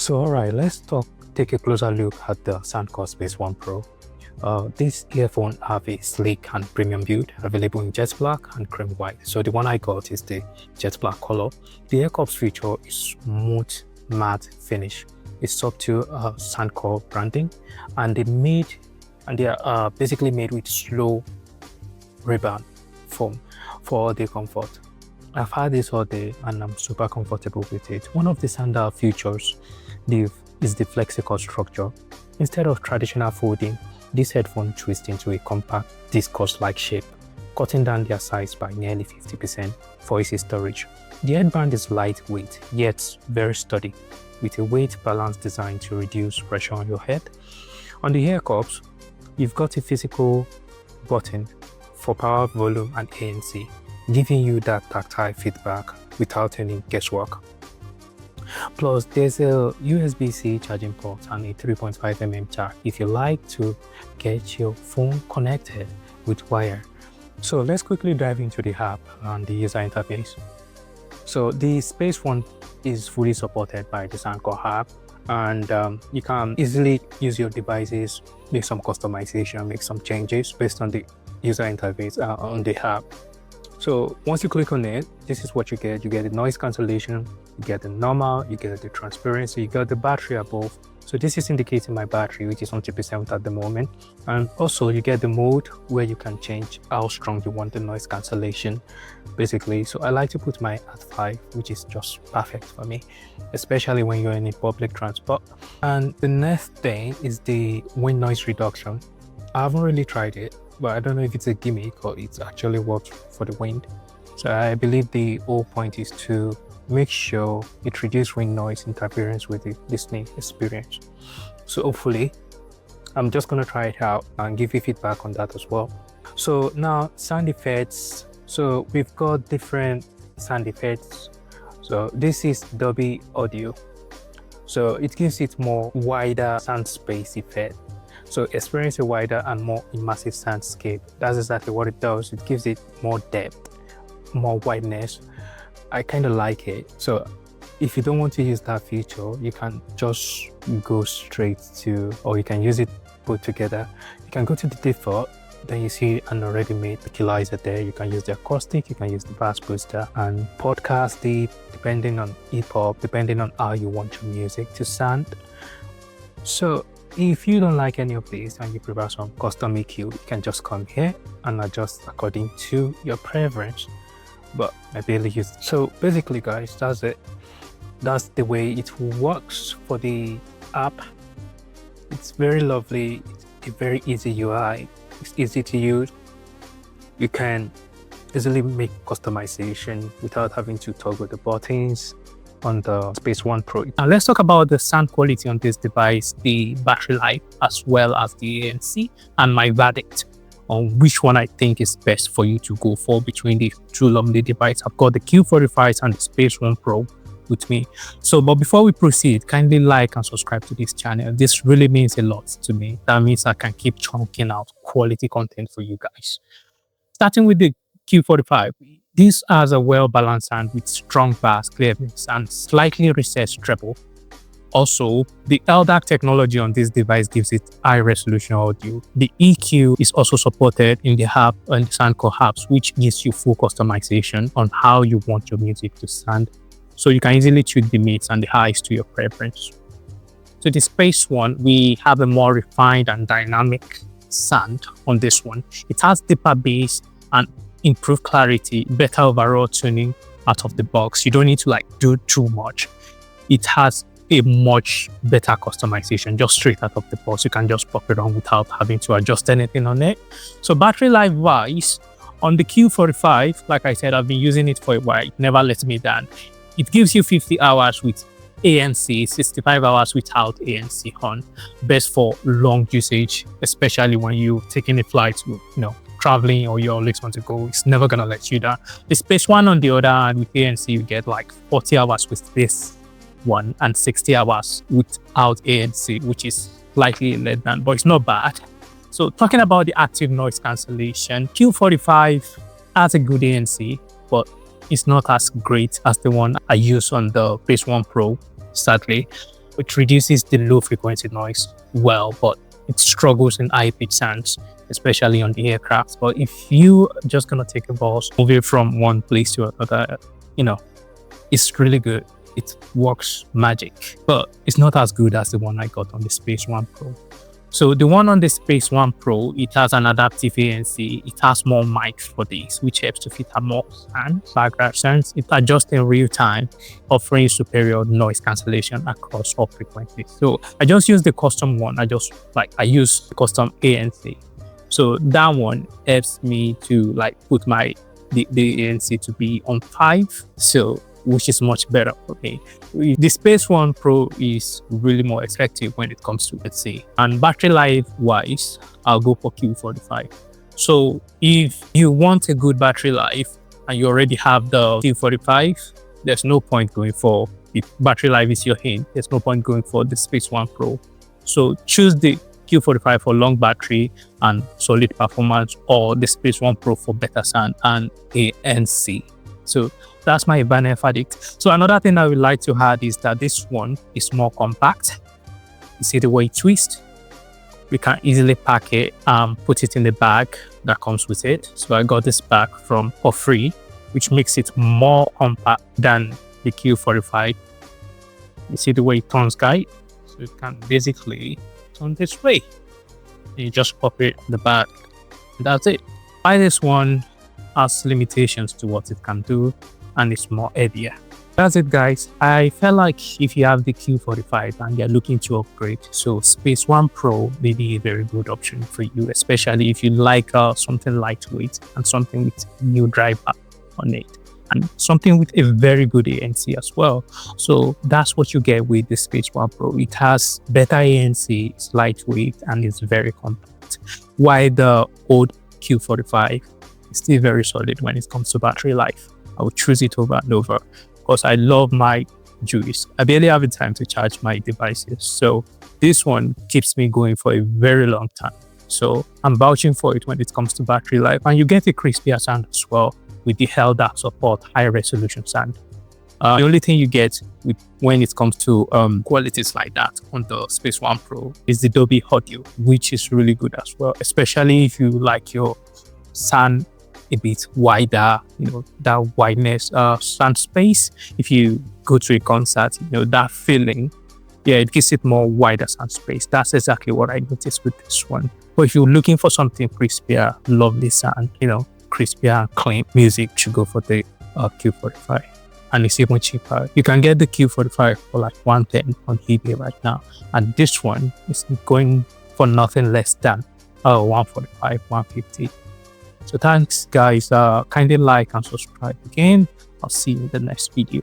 So alright, let's take a closer look at the Anker Space One Pro. This earphone have a sleek and premium build available in jet black and cream white. So the one I got is the jet black color. The ear cups feature is smooth matte finish. It's subtle Anker branding, and they are basically made with slow rebound foam for audio comfort. I've had this all day and I'm super comfortable with it. One of the standout features is the flexible structure. Instead of traditional folding, this headphone twists into a compact discus-like shape, cutting down their size by nearly 50% for easy storage. The headband is lightweight yet very sturdy, with a weight-balanced design to reduce pressure on your head. On the ear cups, you've got a physical button for power, volume, and ANC, giving you that tactile feedback without any guesswork. Plus, there's a USB-C charging port and a 3.5mm jack if you like to get your phone connected with wire. So let's quickly dive into the app and the user interface. So the Space One is fully supported by the Anker app, and you can easily use your devices, make some customization, make some changes based on the user interface on the app. So once you click on it, this is what you get. You get the noise cancellation, you get the normal, you get the transparency, you get the battery above. So this is indicating my battery, which is 100% at the moment. And also you get the mode where you can change how strong you want the noise cancellation, basically. So I like to put mine at 5, which is just perfect for me, especially when you're in a public transport. And the next thing is the wind noise reduction. I haven't really tried it, but I don't know if it's a gimmick or it's actually works for the wind. So I believe the whole point is to make sure it reduces wind noise interference with the listening experience. So hopefully, I'm just gonna try it out and give you feedback on that as well. So now sound effects. So we've got different sound effects. So this is Dolby audio. So it gives it more wider sound space effect. So experience a wider and more immersive soundscape. That's exactly what it does. It gives it more depth, more wideness. I kind of like it. So if you don't want to use that feature, you can just go straight to, or you can use it both together. You can go to the default, then you see an already made equalizer there. You can use the acoustic, you can use the bass booster and podcast it, depending on hip hop, depending on how you want your music to sound. So if you don't like any of these and you prefer some custom EQ, you can just come here and adjust according to your preference. But I barely use it. So basically guys, that's it. That's the way it works for the app. It's very lovely. It's a very easy UI. It's easy to use. You can easily make customization without having to toggle the buttons on the Space One Pro. Now let's talk about the sound quality on this device, the battery life, as well as the ANC, and my verdict on which one I think is best for you to go for between the two lovely devices. I've got the Q45 and the Space One Pro with me. So, but before we proceed, kindly like and subscribe to this channel. This really means a lot to me. That means I can keep chunking out quality content for you guys. Starting with the Q45. This has a well-balanced sound with strong bass, clearness, and slightly recessed treble. Also, the LDAC technology on this device gives it high-resolution audio. The EQ is also supported in the app and the Anker apps, which gives you full customization on how you want your music to sound. So you can easily tweak the mids and the highs to your preference. So the Space One, we have a more refined and dynamic sound on this one. It has deeper bass and improved clarity, better overall tuning out of the box. You don't need to do too much. It has a much better customization just straight out of the box. You can just pop it on without having to adjust anything on it. So battery life wise, on the Q45, like I said, I've been using it for a while. It never lets me down. It gives you 50 hours with ANC, 65 hours without ANC on. Best for long usage, especially when you're taking a flight, traveling, or you always want to go. It's never gonna let you down. The Space One, on the other hand, with ANC, you get 40 hours with this one and 60 hours without ANC, which is slightly less than, but it's not bad. So talking about the active noise cancellation, Q45 has a good ANC, but it's not as great as the one I use on the Space One Pro, sadly. which reduces the low frequency noise well, but it struggles in high pitch sounds, especially on the aircraft. But if you are just gonna take a bus, move it from one place to another, you know, it's really good. It works magic, but it's not as good as the one I got on the Space One Pro. So the one on the Space One Pro, it has an adaptive ANC. It has more mics for this, which helps to filter more sound, background sounds. It adjusts in real time, offering superior noise cancellation across all frequencies. So I just use the custom one. I use the custom ANC. So that one helps me to put the ANC to be on 5. So which is much better for me. The Space One Pro is really more effective when it comes to ANC. And battery life wise, I'll go for Q45. So if you want a good battery life and you already have the Q45, there's no point going for, if battery life is your aim, there's no point going for the Space One Pro. So choose the Q45 for long battery and solid performance, or the Space One Pro for better sound and ANC. So that's my final verdict. So another thing I would like to add is that this one is more compact. You see the way it twists? We can easily pack it and put it in the bag that comes with it. So I got this bag for free, which makes it more compact than the Q45. You see the way it turns, guys? So it can basically turn this way. You just pop it in the bag. And that's it. Buy this one has limitations to what it can do, and it's more heavier. That's it, guys. I felt like if you have the Q45 and you're looking to upgrade, so Space One Pro may be a very good option for you, especially if you like something lightweight and something with new driver on it, and something with a very good ANC as well. So that's what you get with the Space One Pro. It has better ANC, it's lightweight, and it's very compact. While the old Q45 is still very solid when it comes to battery life. I would choose it over and over because I love my juice. I barely have the time to charge my devices. So this one keeps me going for a very long time. So I'm vouching for it when it comes to battery life. And you get a crispier sound as well with the LDAC support, high resolution sound. The only thing you get when it comes to qualities like that on the Space One Pro is the Dolby audio, which is really good as well, especially if you like your sound a bit wider, that wideness, sound space. If you go to a concert, that feeling, it gives it more wider sound space. That's exactly what I noticed with this one. But if you're looking for something crispier, lovely sound, crispier, clean music, you should go for the Q45. And it's even cheaper. You can get the Q45 for like $110 on eBay right now, and this one is going for nothing less than $145, $150. So thanks, guys. Kindly like and subscribe again. I'll see you in the next video.